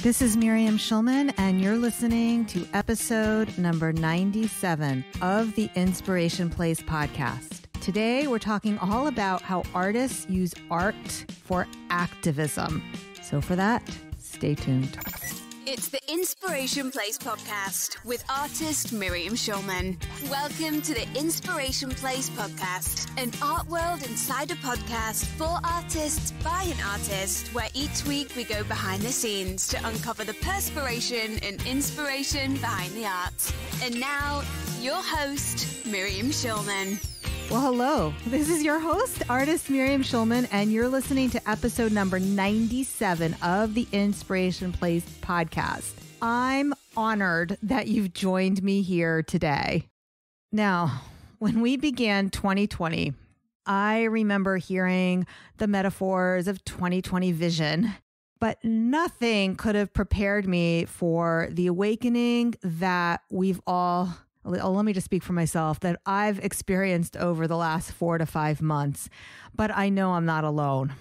This is Miriam Schulman, and you're listening to episode number 97 of the Inspiration Place podcast. Today, we're talking all about how artists use art for activism. So for that, stay tuned. It's the Inspiration Place podcast with artist Miriam Schulman. Welcome to the Inspiration Place podcast, an art world insider podcast for artists by an artist, where each week we go behind the scenes to uncover the perspiration and inspiration behind the art. And now, your host, Miriam Schulman. Well, hello. This is your host, artist Miriam Schulman, and you're listening to episode number 97 of the Inspiration Place podcast. I'm honored that you've joined me here today. Now, when we began 2020, I remember hearing the metaphors of 2020 vision, but nothing could have prepared me for the awakening that we've all let me just speak for myself, that I've experienced over the last 4 to 5 months, but I know I'm not alone.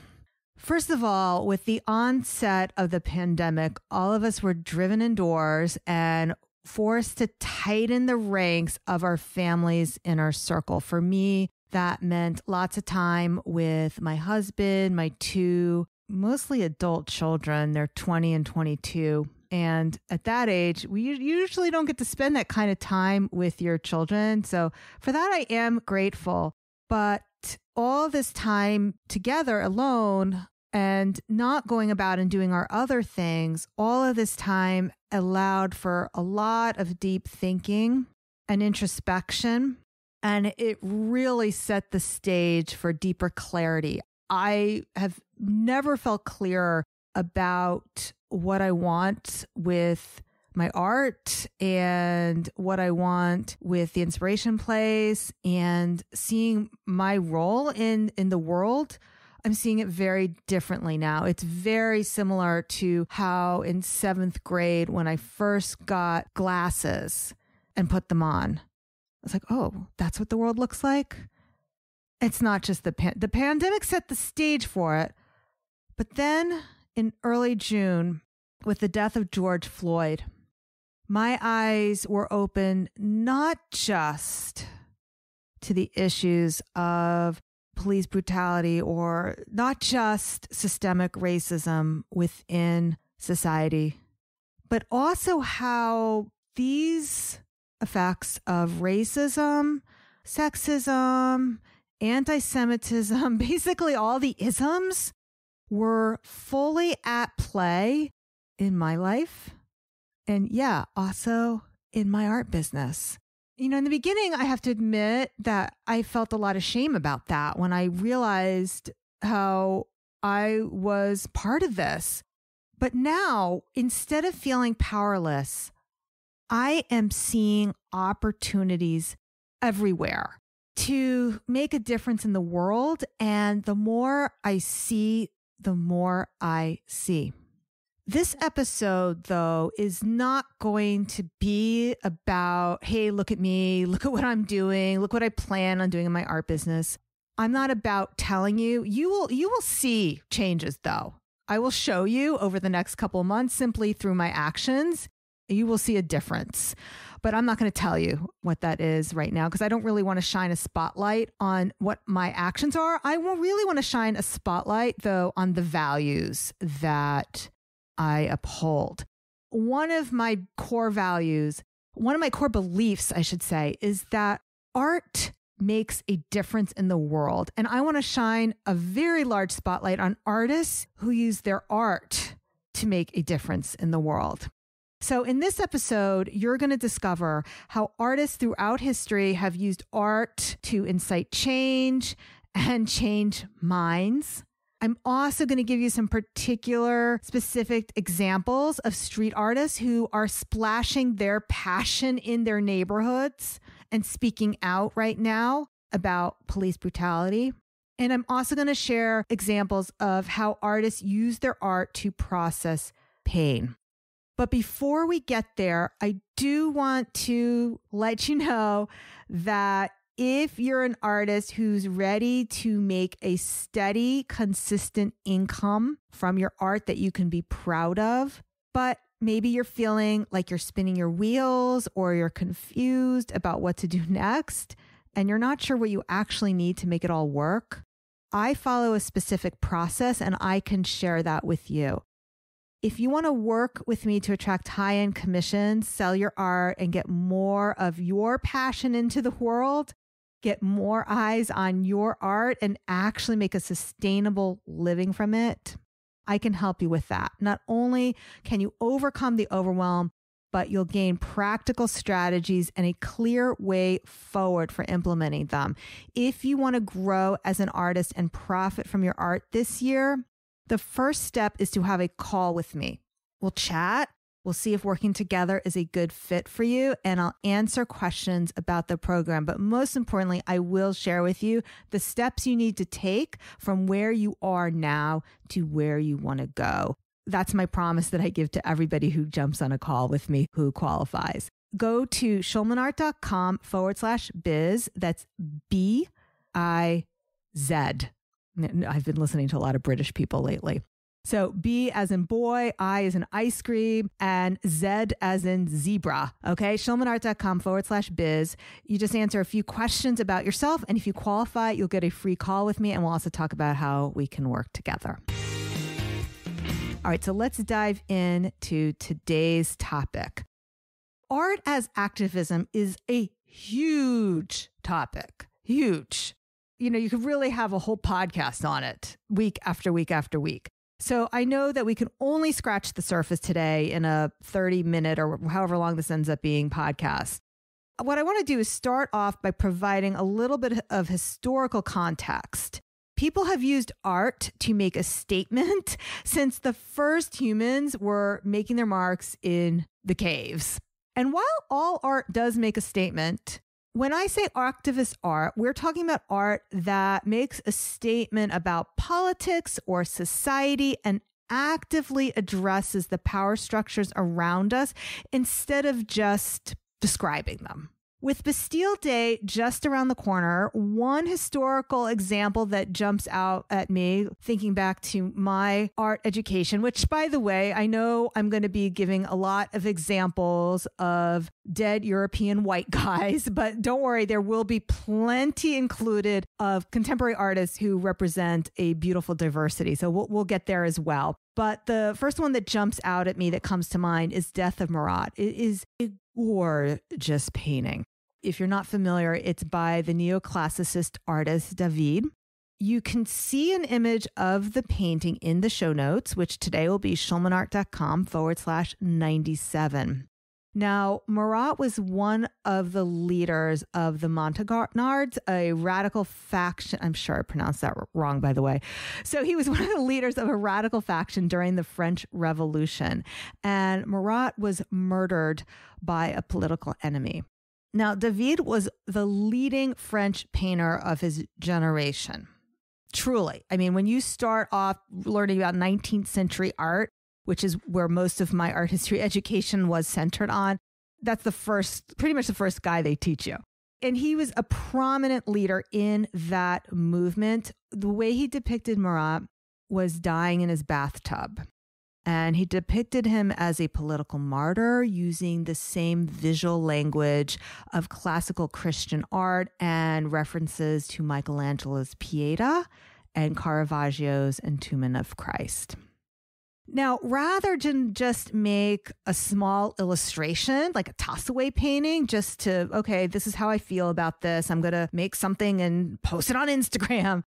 First of all, with the onset of the pandemic, all of us were driven indoors and forced to tighten the ranks of our family's inner circle. For me, that meant lots of time with my husband, my 2 mostly adult children. They're 20 and 22. And at that age, we usually don't get to spend that kind of time with your children. So for that, I am grateful. But all this time together alone and not going about and doing our other things, all of this time allowed for a lot of deep thinking and introspection. And it really set the stage for deeper clarity. I have never felt clearer about what I want with my art and what I want with the Inspiration Place and seeing my role in the world. I'm seeing it very differently now. It's very similar to how in 7th grade, when I first got glasses and put them on, I was like, oh, that's what the world looks like. It's not just the pandemic set the stage for it. But then in early June, with the death of George Floyd, my eyes were open not just to the issues of police brutality or not just systemic racism within society, but also how these effects of racism, sexism, anti-Semitism, basically all the isms, were fully at play in my life and also in my art business. You know, in the beginning, I have to admit that I felt a lot of shame about that when I realized how I was part of this. But now, instead of feeling powerless, I am seeing opportunities everywhere to make a difference in the world. And the more I see, the more I see. This episode, though, is not going to be about, hey, look at me, look at what I'm doing, look what I plan on doing in my art business. I'm not about telling you. You will see changes, though. I will show you over the next couple of months simply through my actions. You will see a difference. But I'm not going to tell you what that is right now because I don't really want to shine a spotlight on what my actions are. I will really want to shine a spotlight, though, on the values that I uphold. One of my core values, one of my core beliefs, I should say, is that art makes a difference in the world. And I want to shine a very large spotlight on artists who use their art to make a difference in the world. So in this episode, you're going to discover how artists throughout history have used art to incite change and change minds. I'm also going to give you some particular specific examples of street artists who are splashing their passion in their neighborhoods and speaking out right now about police brutality. And I'm also going to share examples of how artists use their art to process pain. But before we get there, I do want to let you know that if you're an artist who's ready to make a steady, consistent income from your art that you can be proud of, but maybe you're feeling like you're spinning your wheels or you're confused about what to do next, and you're not sure what you actually need to make it all work. I follow a specific process and I can share that with you. If you want to work with me to attract high-end commissions, sell your art, and get more of your passion into the world, get more eyes on your art, and actually make a sustainable living from it, I can help you with that. Not only can you overcome the overwhelm, but you'll gain practical strategies and a clear way forward for implementing them. If you want to grow as an artist and profit from your art this year, the first step is to have a call with me. We'll chat. We'll see if working together is a good fit for you, and I'll answer questions about the program. But most importantly, I will share with you the steps you need to take from where you are now to where you want to go. That's my promise that I give to everybody who jumps on a call with me who qualifies. Go to schulmanart.com/biz. That's BIZ. I've been listening to a lot of British people lately. So B as in boy, I as in ice cream, and Z as in zebra. Okay. schulmanart.com/biz. You just answer a few questions about yourself. And if you qualify, you'll get a free call with me. And we'll also talk about how we can work together. All right, so let's dive into today's topic. Art as activism is a huge topic, huge. You could really have a whole podcast on it week after week after week. So I know that we can only scratch the surface today in a 30-minute or however long this ends up being podcast. What I want to do is start off by providing a little bit of historical context. People have used art to make a statement since the first humans were making their marks in the caves. And while all art does make a statement, when I say activist art, we're talking about art that makes a statement about politics or society and actively addresses the power structures around us instead of just describing them. With Bastille Day just around the corner, one historical example that jumps out at me, thinking back to my art education, which, by the way, I know I'm going to be giving a lot of examples of dead European white guys, but don't worry, there will be plenty included of contemporary artists who represent a beautiful diversity. So we'll get there as well. But the first one that jumps out at me that comes to mind is Death of Marat. It is a gorgeous painting. If you're not familiar, it's by the neoclassicist artist David. You can see an image of the painting in the show notes, which today will be schulmanart.com/97. Now, Marat was one of the leaders of the Montagnards, a radical faction. I'm sure I pronounced that wrong, by the way. So he was one of the leaders of a radical faction during the French Revolution. And Marat was murdered by a political enemy. Now, David was the leading French painter of his generation. Truly. I mean, when you start off learning about 19th century art, which is where most of my art history education was centered on, that's pretty much the first guy they teach you. And he was a prominent leader in that movement. The way he depicted Marat was dying in his bathtub. And he depicted him as a political martyr using the same visual language of classical Christian art and references to Michelangelo's Pieta and Caravaggio's Entombment of Christ. Now, rather than just make a small illustration, like a toss-away painting, just to, okay, this is how I feel about this. I'm going to make something and post it on Instagram.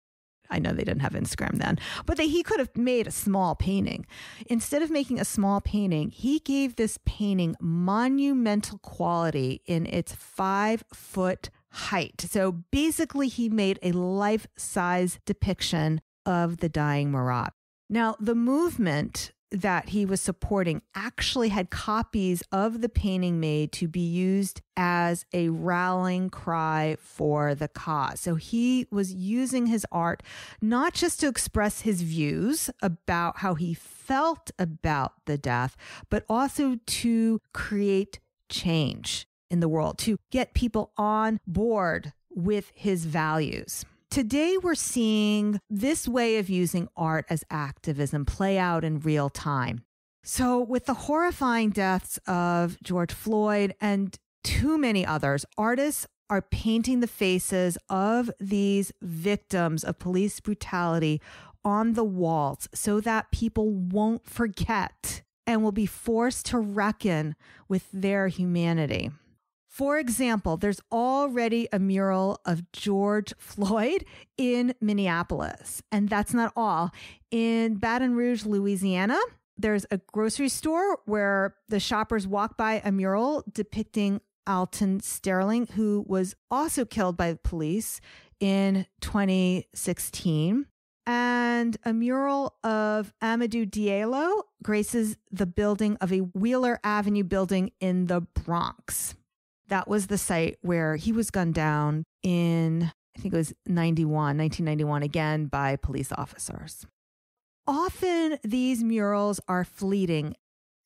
I know they didn't have Instagram then, but he could have made a small painting. Instead of making a small painting, he gave this painting monumental quality in its 5-foot height. So basically, he made a life-size depiction of the dying Marat. Now, the movement that he was supporting actually had copies of the painting made to be used as a rallying cry for the cause. So he was using his art not just to express his views about how he felt about the death, but also to create change in the world, to get people on board with his values. Today, we're seeing this way of using art as activism play out in real time. So with the horrifying deaths of George Floyd and too many others, artists are painting the faces of these victims of police brutality on the walls so that people won't forget and will be forced to reckon with their humanity. For example, there's already a mural of George Floyd in Minneapolis. And that's not all. In Baton Rouge, Louisiana, there's a grocery store where the shoppers walk by a mural depicting Alton Sterling, who was also killed by the police in 2016. And a mural of Amadou Diallo graces the building of a Wheeler Avenue building in the Bronx. That was the site where he was gunned down in, I think it was 1991, again by police officers. Often these murals are fleeting.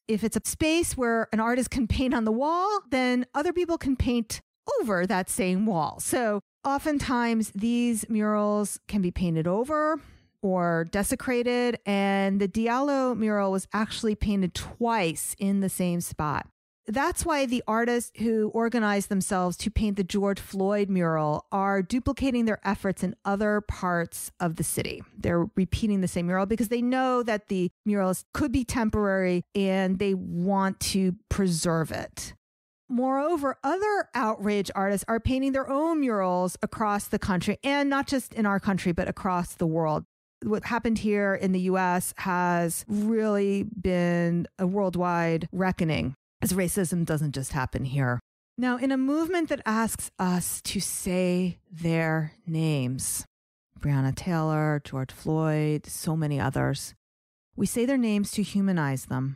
If it's a space where an artist can paint on the wall, then other people can paint over that same wall. So oftentimes these murals can be painted over or desecrated, and the Diallo mural was actually painted twice in the same spot. That's why the artists who organized themselves to paint the George Floyd mural are duplicating their efforts in other parts of the city. They're repeating the same mural because they know that the murals could be temporary and they want to preserve it. Moreover, other outrage artists are painting their own murals across the country, and not just in our country, but across the world. What happened here in the U.S. has really been a worldwide reckoning, as racism doesn't just happen here. Now, in a movement that asks us to say their names, Breonna Taylor, George Floyd, so many others, we say their names to humanize them.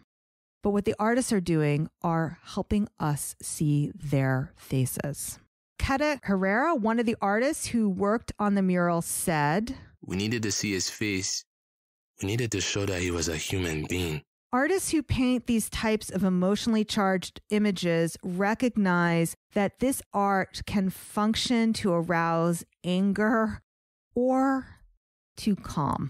But what the artists are doing are helping us see their faces. Keta Herrera, one of the artists who worked on the mural, said, "We needed to see his face. We needed to show that he was a human being." Artists who paint these types of emotionally charged images recognize that this art can function to arouse anger or to calm.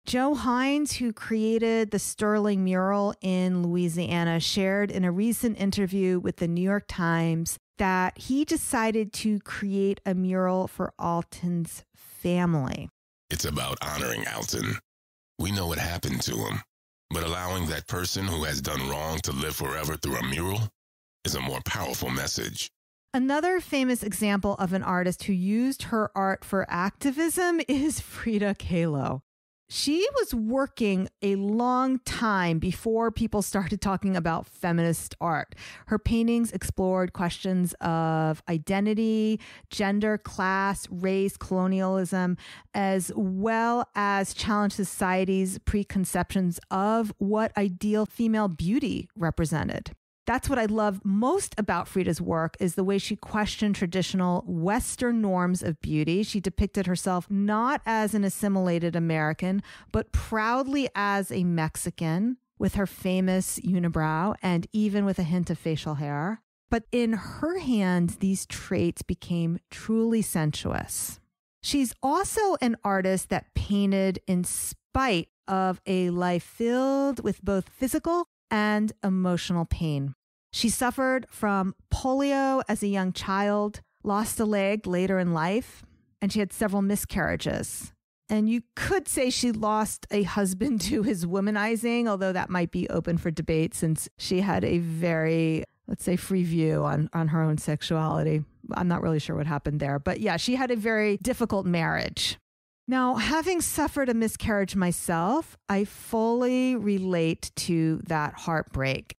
Joe Hines, who created the Sterling mural in Louisiana, shared in a recent interview with the New York Times that he decided to create a mural for Alton's family. It's about honoring Alton. We know what happened to him, but allowing that person who has done wrong to live forever through a mural is a more powerful message. Another famous example of an artist who used her art for activism is Frida Kahlo. She was working a long time before people started talking about feminist art. Her paintings explored questions of identity, gender, class, race, colonialism, as well as challenged society's preconceptions of what ideal female beauty represented. That's what I love most about Frida's work, is the way she questioned traditional Western norms of beauty. She depicted herself not as an assimilated American, but proudly as a Mexican, with her famous unibrow and even with a hint of facial hair. But in her hands, these traits became truly sensuous. She's also an artist that painted in spite of a life filled with both physical and emotional pain. She suffered from polio as a young child, lost a leg later in life, and she had several miscarriages. And you could say she lost a husband to his womanizing, although that might be open for debate since she had a very, let's say, free view on her own sexuality. I'm not really sure what happened there. But yeah, she had a very difficult marriage. Now, having suffered a miscarriage myself, I fully relate to that heartbreak.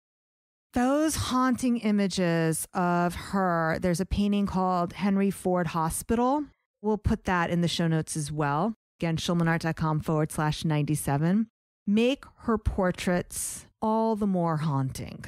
Those haunting images of her, there's a painting called Henry Ford Hospital. We'll put that in the show notes as well. Again, schulmanart.com/97. Make her portraits all the more haunting.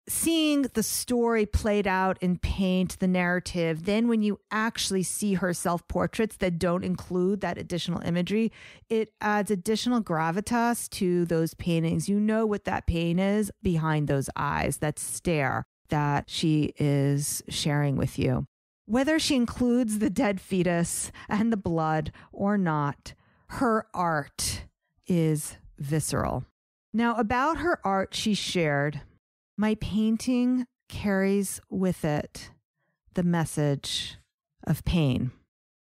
Seeing the story played out in paint, the narrative, then when you actually see her self-portraits that don't include that additional imagery, it adds additional gravitas to those paintings. You know what that pain is behind those eyes, that stare that she is sharing with you. Whether she includes the dead fetus and the blood or not, her art is visceral. Now, about her art, she shared, "My painting carries with it the message of pain."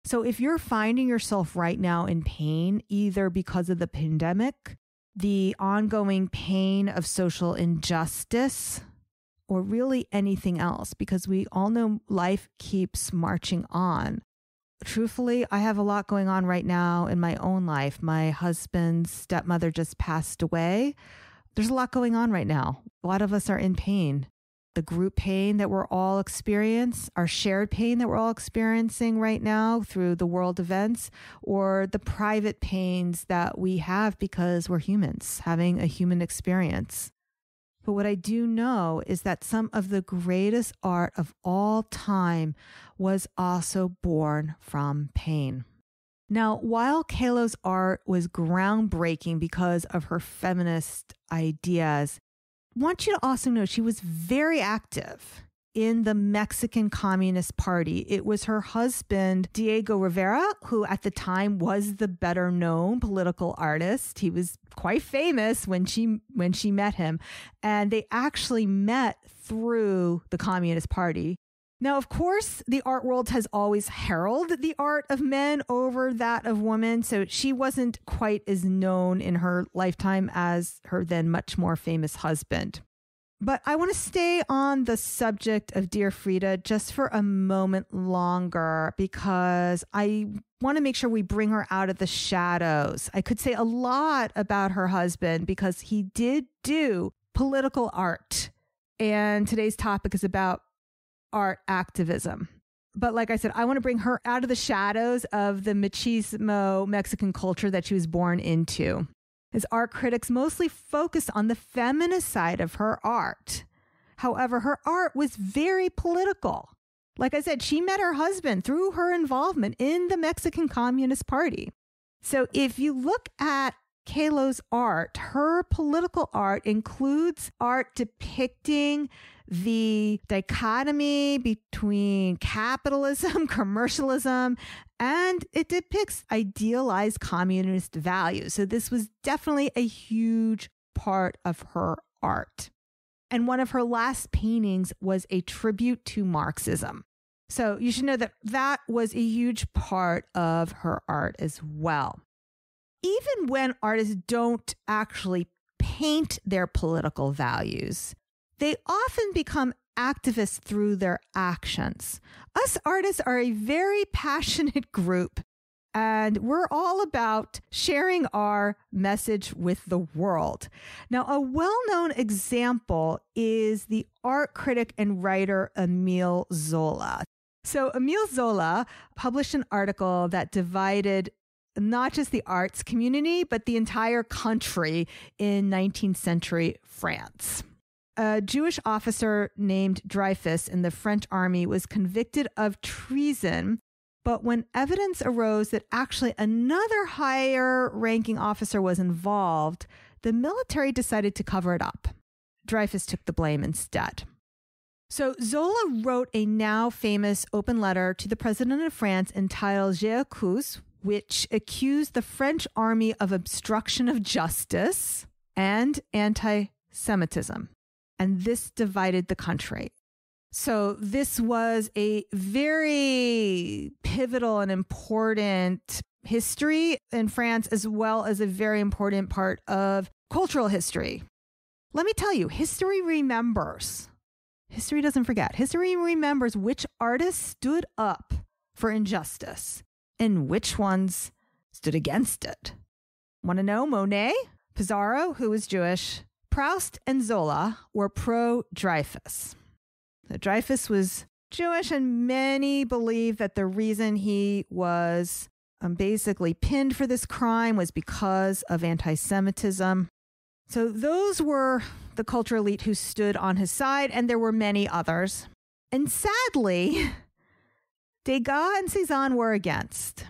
So if you're finding yourself right now in pain, either because of the pandemic, the ongoing pain of social injustice, or really anything else, because we all know life keeps marching on. Truthfully, I have a lot going on right now in my own life. My husband's stepmother just passed away. There's a lot going on right now. A lot of us are in pain. The group pain that we're all experiencing, our shared pain that we're all experiencing right now through the world events, or the private pains that we have because we're humans having a human experience. But what I do know is that some of the greatest art of all time was also born from pain. Now, while Kahlo's art was groundbreaking because of her feminist ideas, I want you to also know she was very active in the Mexican Communist Party. It was her husband, Diego Rivera, who at the time was the better known political artist. He was quite famous when she met him. And they actually met through the Communist Party. Now, of course, the art world has always heralded the art of men over that of women. So she wasn't quite as known in her lifetime as her then much more famous husband. But I want to stay on the subject of Dear Frida just for a moment longer, because I want to make sure we bring her out of the shadows. I could say a lot about her husband because he did do political art. And today's topic is about art activism. But like I said, I want to bring her out of the shadows of the machismo Mexican culture that she was born into. As art critics mostly focused on the feminist side of her art. However, her art was very political. Like I said, she met her husband through her involvement in the Mexican Communist Party. So if you look at Kahlo's art, her political art includes art depicting the dichotomy between capitalism, commercialism, and it depicts idealized communist values. So this was definitely a huge part of her art. And one of her last paintings was a tribute to Marxism. So you should know that that was a huge part of her art as well. Even when artists don't actually paint their political values, they often become activists through their actions. Us artists are a very passionate group, and we're all about sharing our message with the world. Now, a well-known example is the art critic and writer Émile Zola. So Émile Zola published an article that divided not just the arts community, but the entire country in 19th century France. A Jewish officer named Dreyfus in the French army was convicted of treason, but when evidence arose that actually another higher ranking officer was involved, the military decided to cover it up. Dreyfus took the blame instead. So Zola wrote a now famous open letter to the president of France entitled J'accuse, which accused the French army of obstruction of justice and anti-Semitism. And this divided the country. So this was a very pivotal and important history in France, as well as a very important part of cultural history. Let me tell you, history remembers. History doesn't forget. History remembers which artists stood up for injustice and which ones stood against it. Want to know? Monet, Pissarro, who was Jewish, Proust, and Zola were pro-Dreyfus. Dreyfus was Jewish, and many believe that the reason he was basically pinned for this crime was because of anti-Semitism. So those were the cultural elite who stood on his side, and there were many others. And sadly, Degas and Cézanne were against.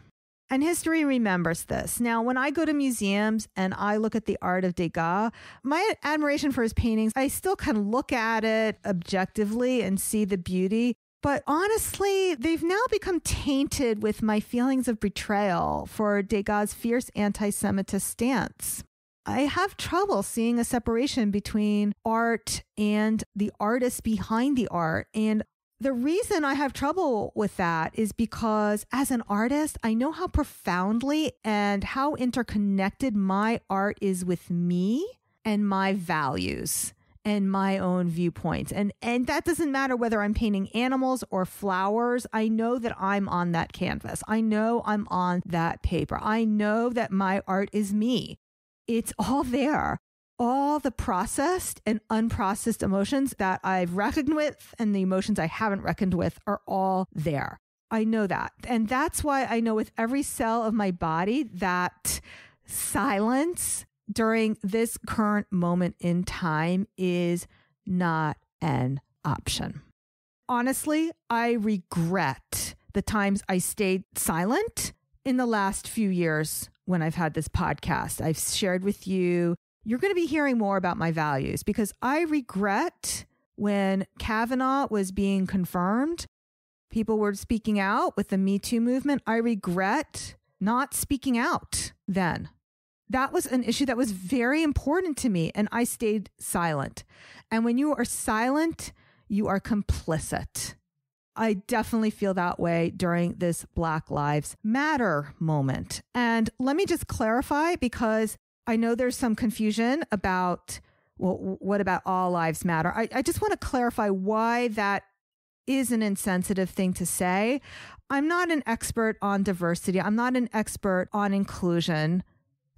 And history remembers this. Now, when I go to museums and I look at the art of Degas, my admiration for his paintings, I still can look at it objectively and see the beauty. But honestly, they've now become tainted with my feelings of betrayal for Degas' fierce anti-Semitist stance. I have trouble seeing a separation between art and the artist behind the art. And the reason I have trouble with that is because as an artist, I know how profoundly and how interconnected my art is with me and my values and my own viewpoints. And that doesn't matter whether I'm painting animals or flowers. I know that I'm on that canvas. I know I'm on that paper. I know that my art is me. It's all there. All the processed and unprocessed emotions that I've reckoned with and the emotions I haven't reckoned with are all there. I know that. And that's why I know with every cell of my body that silence during this current moment in time is not an option. Honestly, I regret the times I stayed silent in the last few years when I've had this podcast. I've shared with you. You're going to be hearing more about my values because I regret when Kavanaugh was being confirmed, people were speaking out with the Me Too movement. I regret not speaking out then. That was an issue that was very important to me, and I stayed silent. And when you are silent, you are complicit. I definitely feel that way during this Black Lives Matter moment. And let me just clarify, because I know there's some confusion about, well, what about all lives matter? I just want to clarify why that is an insensitive thing to say. I'm not an expert on diversity. I'm not an expert on inclusion.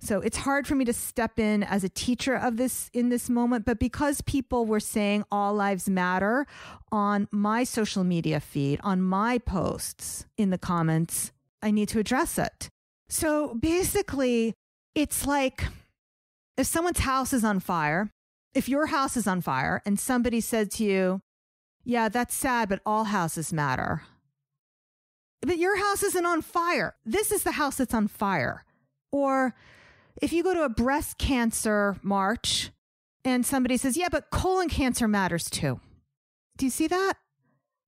So it's hard for me to step in as a teacher of this in this moment. But because people were saying all lives matter on my social media feed, on my posts in the comments, I need to address it. So basically, it's like if someone's house is on fire, if your house is on fire and somebody said to you, yeah, that's sad, but all houses matter. But your house isn't on fire. This is the house that's on fire. Or if you go to a breast cancer march and somebody says, yeah, but colon cancer matters too. Do you see that?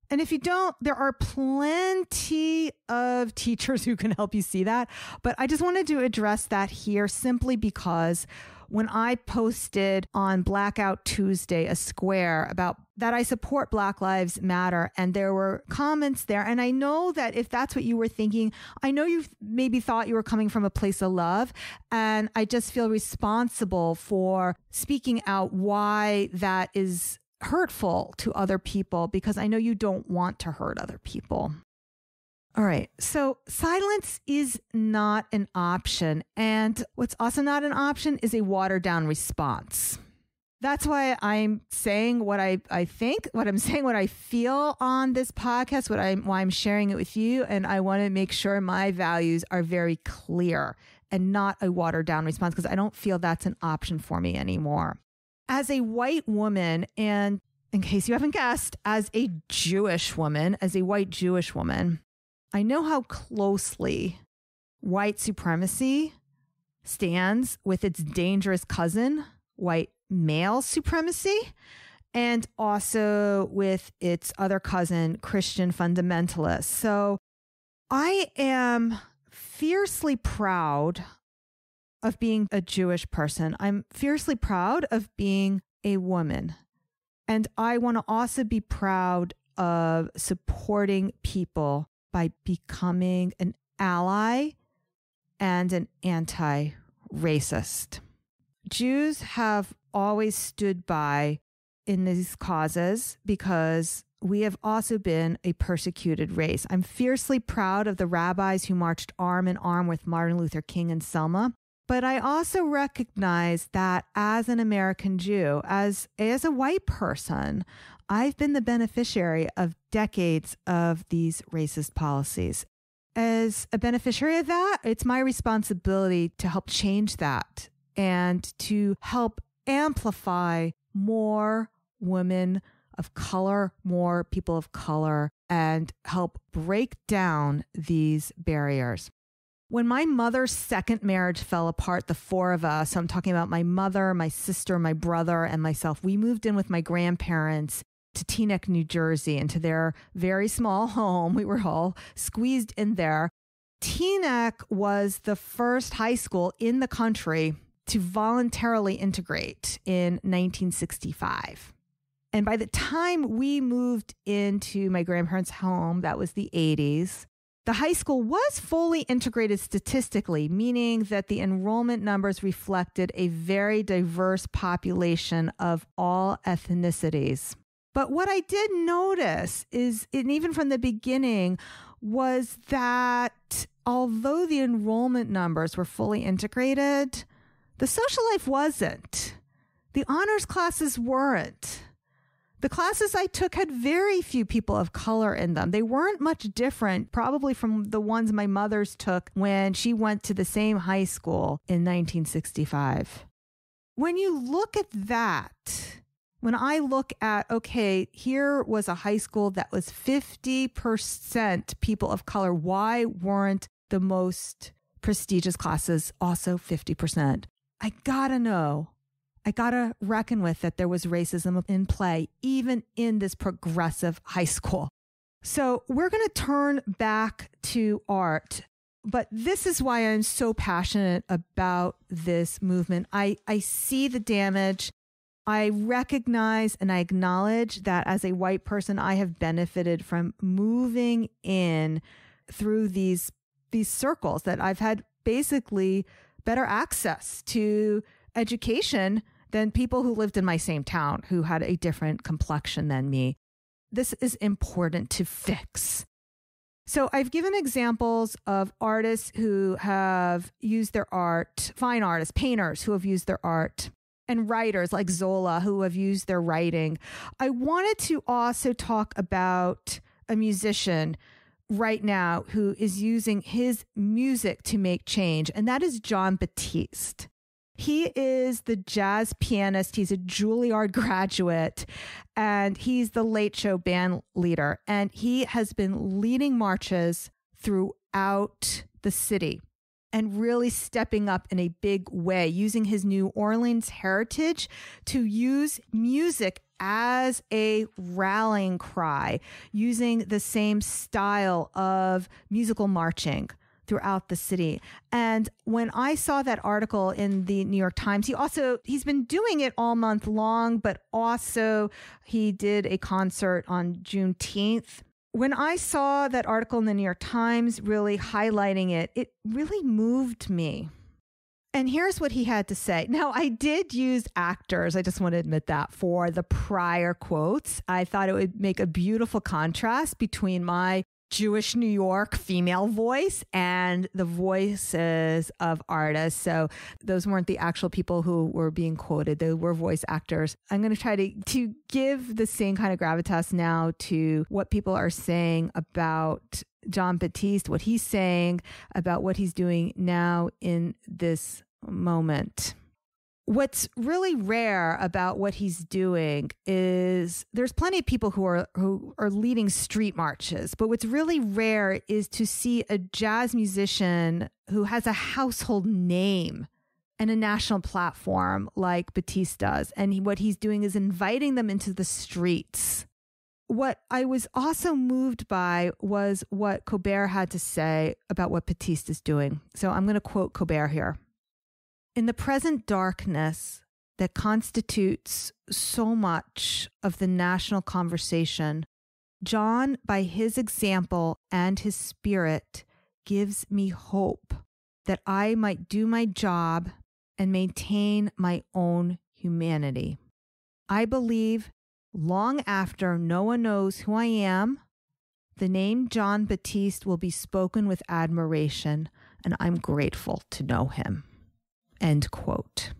And if you don't, there are plenty of teachers who can help you see that. But I just wanted to address that here simply because when I posted on Blackout Tuesday a square about that I support Black Lives Matter, and there were comments there. And I know that if that's what you were thinking, I know you maybe thought you were coming from a place of love. And I just feel responsible for speaking out why that is hurtful to other people, because I know you don't want to hurt other people. All right. So silence is not an option. And what's also not an option is a watered down response. That's why I'm saying what I think, what I'm saying, what I feel on this podcast, why I'm sharing it with you. And I want to make sure my values are very clear and not a watered down response, because I don't feel that's an option for me anymore. As a white woman, and in case you haven't guessed, as a Jewish woman, as a white Jewish woman, I know how closely white supremacy stands with its dangerous cousin, white male supremacy, and also with its other cousin, Christian fundamentalists. So I am fiercely proud of being a Jewish person. I'm fiercely proud of being a woman. And I want to also be proud of supporting people by becoming an ally and an anti-racist. Jews have always stood by in these causes because we have also been a persecuted race. I'm fiercely proud of the rabbis who marched arm in arm with Martin Luther King and Selma. But I also recognize that as an American Jew, as a white person, I've been the beneficiary of decades of these racist policies. As a beneficiary of that, it's my responsibility to help change that and to help amplify more women of color, more people of color, and help break down these barriers. When my mother's second marriage fell apart, the four of us, so I'm talking about my mother, my sister, my brother, and myself, we moved in with my grandparents to Teaneck, New Jersey, into their very small home. We were all squeezed in there. Teaneck was the first high school in the country to voluntarily integrate in 1965. And by the time we moved into my grandparents' home, that was the 80s, the high school was fully integrated statistically, meaning that the enrollment numbers reflected a very diverse population of all ethnicities. But what I did notice is, and even from the beginning, was that although the enrollment numbers were fully integrated, the social life wasn't. The honors classes weren't. The classes I took had very few people of color in them. They weren't much different, probably from the ones my mother's took when she went to the same high school in 1965. When you look at that, when I look at, okay, here was a high school that was 50% people of color, why weren't the most prestigious classes also 50%? I gotta know. I gotta reckon with that there was racism in play, even in this progressive high school. So we're going to turn back to art, but this is why I'm so passionate about this movement. I see the damage. I recognize and I acknowledge that as a white person, I have benefited from moving in through these circles, that I've had basically better access to education than people who lived in my same town who had a different complexion than me. This is important to fix. So I've given examples of artists who have used their art, fine artists, painters who have used their art, and writers like Zola who have used their writing. I wanted to also talk about a musician right now who is using his music to make change, and that is Jon Batiste. He is the jazz pianist. He's a Juilliard graduate, and he's the Late Show band leader. And he has been leading marches throughout the city and really stepping up in a big way, using his New Orleans heritage to use music as a rallying cry, using the same style of musical marching throughout the city. And when I saw that article in the New York Times, he's been doing it all month long, but also he did a concert on Juneteenth. When I saw that article in the New York Times really highlighting it, it really moved me. And here's what he had to say. Now, I did use actors. I just want to admit that for the prior quotes. I thought it would make a beautiful contrast between my Jewish New York female voice and the voices of artists. So those weren't the actual people who were being quoted. They were voice actors. I'm going to try to give the same kind of gravitas now to what people are saying about Jon Batiste, what he's saying about what he's doing now in this moment. What's really rare about what he's doing is there's plenty of people who are leading street marches, but what's really rare is to see a jazz musician who has a household name and a national platform like Batiste does. And what he's doing is inviting them into the streets. What I was also moved by was what Colbert had to say about what Batiste is doing. So I'm going to quote Colbert here. In the present darkness that constitutes so much of the national conversation, John, by his example and his spirit, gives me hope that I might do my job and maintain my own humanity. I believe long after no one knows who I am, the name Jon Batiste will be spoken with admiration, and I'm grateful to know him. End quote.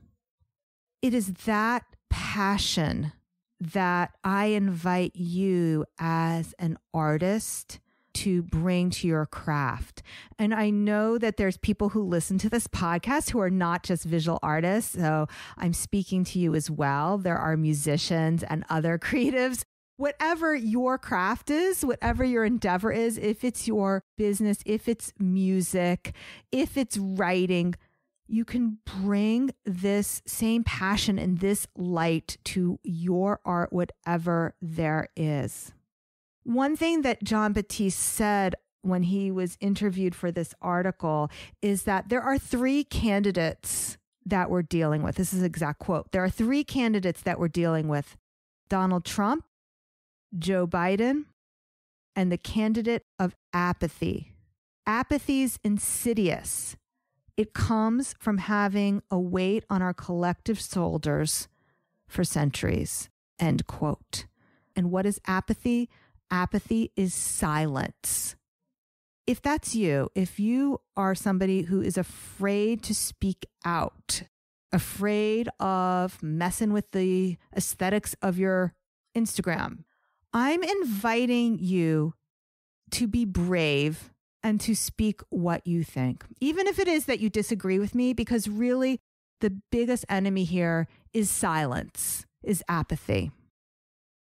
It is that passion that I invite you as an artist to bring to your craft. And I know that there's people who listen to this podcast who are not just visual artists. So I'm speaking to you as well. There are musicians and other creatives. Whatever your craft is, whatever your endeavor is, if it's your business, if it's music, if it's writing, you can bring this same passion and this light to your art, whatever there is. One thing that Jon Batiste said when he was interviewed for this article is that there are 3 candidates that we're dealing with. This is an exact quote. There are 3 candidates that we're dealing with: Donald Trump, Joe Biden, and the candidate of apathy. Apathy's insidious. It comes from having a weight on our collective shoulders for centuries. End quote. And what is apathy? Apathy is silence. If that's you, if you are somebody who is afraid to speak out, afraid of messing with the aesthetics of your Instagram, I'm inviting you to be brave and to speak what you think, even if it is that you disagree with me, because really the biggest enemy here is silence, is apathy.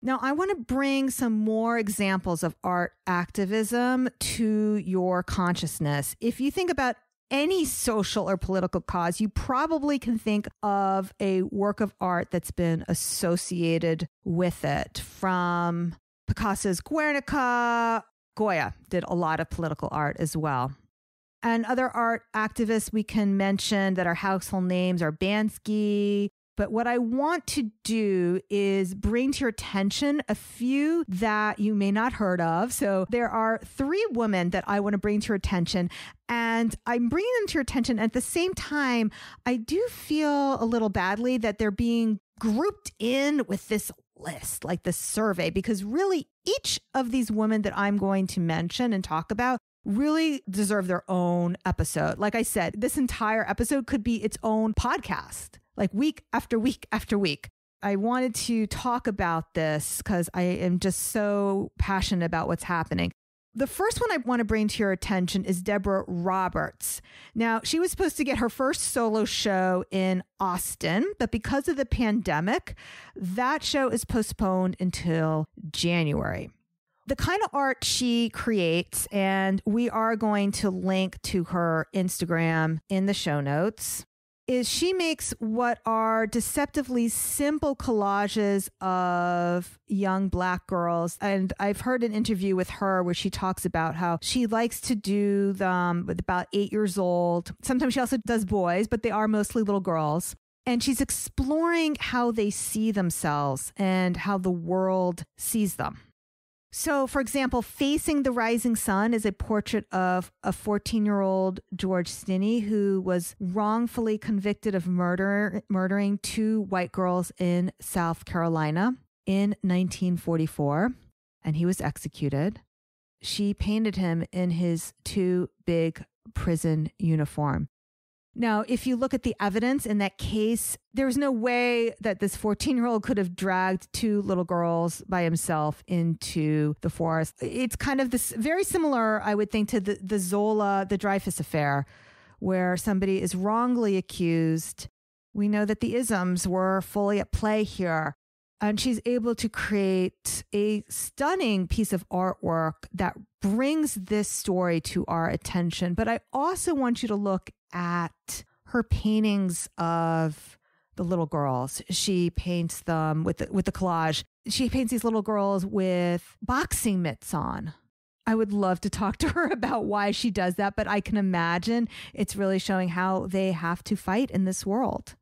Now, I want to bring some more examples of art activism to your consciousness. If you think about any social or political cause, you probably can think of a work of art that's been associated with it. From Picasso's Guernica, Goya did a lot of political art as well. And other art activists we can mention that are household names are Bansky. But what I want to do is bring to your attention a few that you may not heard of. So there are 3 women that I want to bring to your attention, and I'm bringing them to your attention. At the same time, I do feel a little badly that they're being grouped in with this list, like this survey, because really each of these women that I'm going to mention and talk about really deserve their own episode. Like I said, this entire episode could be its own podcast, like week after week after week. I wanted to talk about this because I am just so passionate about what's happening. The first one I want to bring to your attention is Deborah Roberts. Now, she was supposed to get her first solo show in Austin, but because of the pandemic, that show is postponed until January. The kind of art she creates, and we are going to link to her Instagram in the show notes, is she makes what are deceptively simple collages of young Black girls. And I've heard an interview with her where she talks about how she likes to do them with about 8 years old. Sometimes she also does boys, but they are mostly little girls. And she's exploring how they see themselves and how the world sees them. So, for example, Facing the Rising Sun is a portrait of a 14-year-old George Stinney who was wrongfully convicted of murdering 2 white girls in South Carolina in 1944, and he was executed. She painted him in his too big prison uniform. Now, if you look at the evidence in that case, there's no way that this 14-year-old could have dragged 2 little girls by himself into the forest. It's kind of this very similar, I would think, to the Zola, the Dreyfus affair, where somebody is wrongly accused. We know that the isms were fully at play here. And she's able to create a stunning piece of artwork that brings this story to our attention. But I also want you to look at her paintings of the little girls. She paints them with the collage. She paints these little girls with boxing mitts on. I would love to talk to her about why she does that, but I can imagine it's really showing how they have to fight in this world.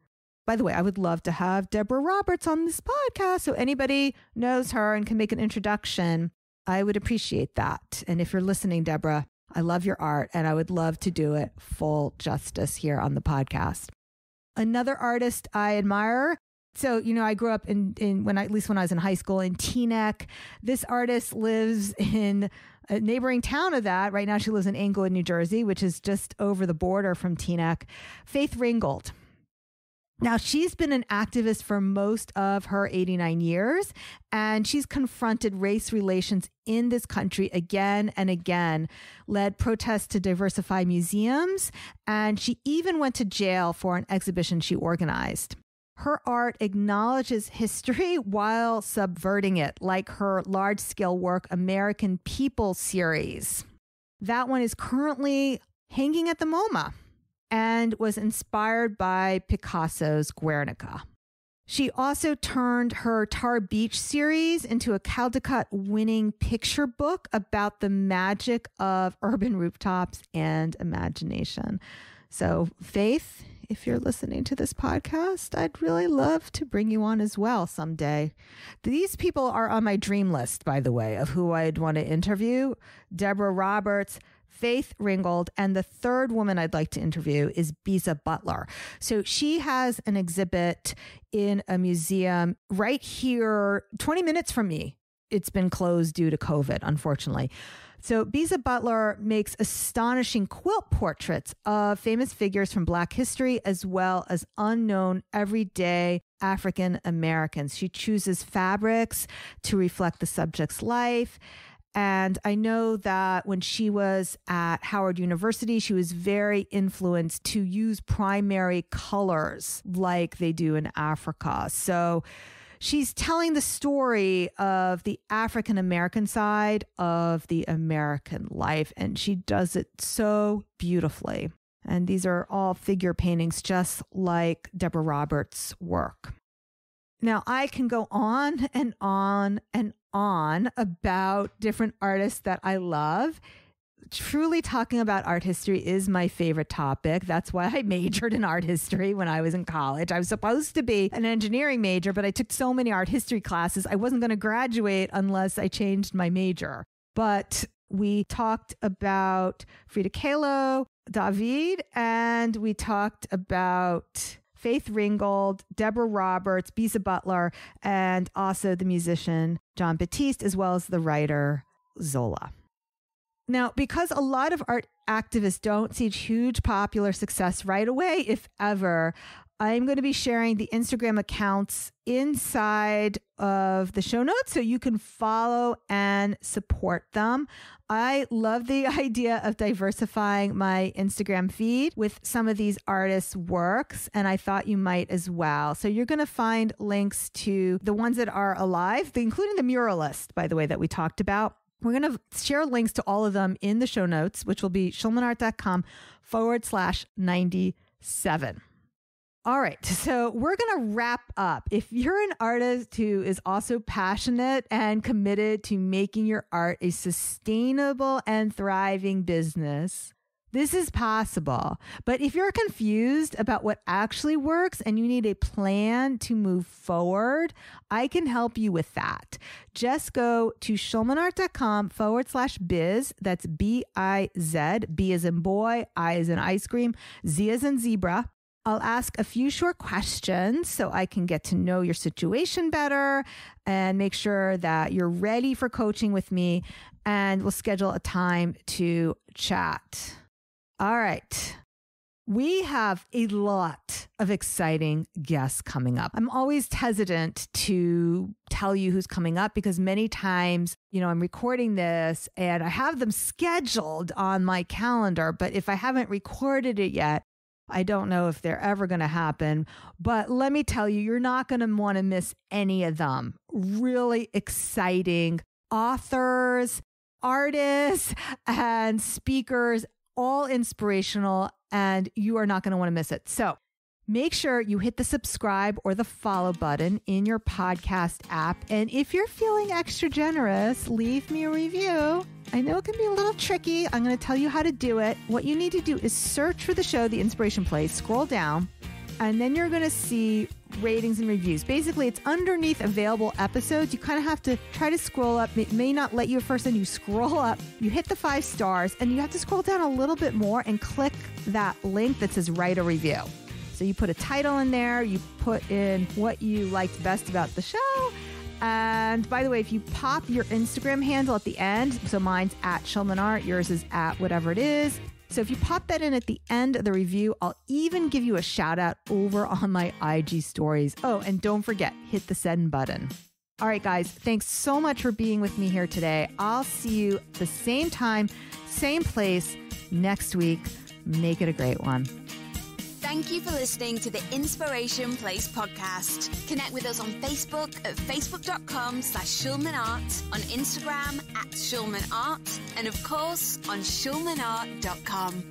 By the way, I would love to have Deborah Roberts on this podcast. So anybody knows her and can make an introduction, I would appreciate that. And if you're listening, Deborah, I love your art and I would love to do it full justice here on the podcast. Another artist I admire. So, I grew up when I was in high school in Teaneck. This artist lives in a neighboring town of that. Right now she lives in Englewood, New Jersey, which is just over the border from Teaneck. Faith Ringgold. Now, she's been an activist for most of her 89 years, and she's confronted race relations in this country again and again, led protests to diversify museums, and she even went to jail for an exhibition she organized. Her art acknowledges history while subverting it, like her large-scale work, American People series. That one is currently hanging at the MoMA and was inspired by Picasso's Guernica. She also turned her Tar Beach series into a Caldecott-winning picture book about the magic of urban rooftops and imagination. So, Faith, if you're listening to this podcast, I'd really love to bring you on as well someday. These people are on my dream list, by the way, of who I'd want to interview. Deborah Roberts, Faith Ringgold, and the third woman I'd like to interview is Bisa Butler. So she has an exhibit in a museum right here, 20 minutes from me. It's been closed due to COVID, unfortunately. So Bisa Butler makes astonishing quilt portraits of famous figures from Black history as well as unknown everyday African Americans. She chooses fabrics to reflect the subject's life. And I know that when she was at Howard University, she was very influenced to use primary colors like they do in Africa. So she's telling the story of the African American side of the American life, and she does it so beautifully. And these are all figure paintings, just like Deborah Roberts' work. Now, I can go on and on and on about different artists that I love. Truly talking about art history is my favorite topic. That's why I majored in art history when I was in college. I was supposed to be an engineering major, but I took so many art history classes, I wasn't going to graduate unless I changed my major. But we talked about Frida Kahlo, David, and we talked about Faith Ringgold, Deborah Roberts, Bisa Butler, and also the musician Jon Batiste, as well as the writer Zola. Now, because a lot of art activists don't see huge popular success right away, if ever, I'm going to be sharing the Instagram accounts inside of the show notes so you can follow and support them. I love the idea of diversifying my Instagram feed with some of these artists' works, and I thought you might as well. So you're going to find links to the ones that are alive, including the muralist, by the way, that we talked about. We're going to share links to all of them in the show notes, which will be schulmanart.com/97. All right, so we're going to wrap up. If you're an artist who is also passionate and committed to making your art a sustainable and thriving business, this is possible. But if you're confused about what actually works and you need a plan to move forward, I can help you with that. Just go to schulmanart.com/biz. That's B-I-Z. B as in boy, I as in ice cream, Z as in zebra. I'll ask a few short questions so I can get to know your situation better and make sure that you're ready for coaching with me, and we'll schedule a time to chat. All right. We have a lot of exciting guests coming up. I'm always hesitant to tell you who's coming up because many times, I'm recording this and I have them scheduled on my calendar, but if I haven't recorded it yet, I don't know if they're ever going to happen. But let me tell you, you're not going to want to miss any of them. Really exciting authors, artists, and speakers, all inspirational, and you are not going to want to miss it. So make sure you hit the subscribe or the follow button in your podcast app. And if you're feeling extra generous, leave me a review. I know it can be a little tricky. I'm going to tell you how to do it. What you need to do is search for the show, The Inspiration Place, scroll down, and then you're going to see ratings and reviews. Basically, it's underneath available episodes. You kind of have to try to scroll up. It may not let you at first, and you scroll up, you hit the 5 stars, and you have to scroll down a little bit more and click that link that says write a review. So you put a title in there, you put in what you liked best about the show. And by the way, if you pop your Instagram handle at the end, so mine's at schulmanart, yours is at whatever it is. So if you pop that in at the end of the review, I'll even give you a shout out over on my IG stories. Oh, and don't forget, hit the send button. All right, guys, thanks so much for being with me here today. I'll see you the same time, same place next week. Make it a great one. Thank you for listening to the Inspiration Place podcast. Connect with us on Facebook at facebook.com/schulmanart, on Instagram @schulmanart, and of course on schulmanart.com.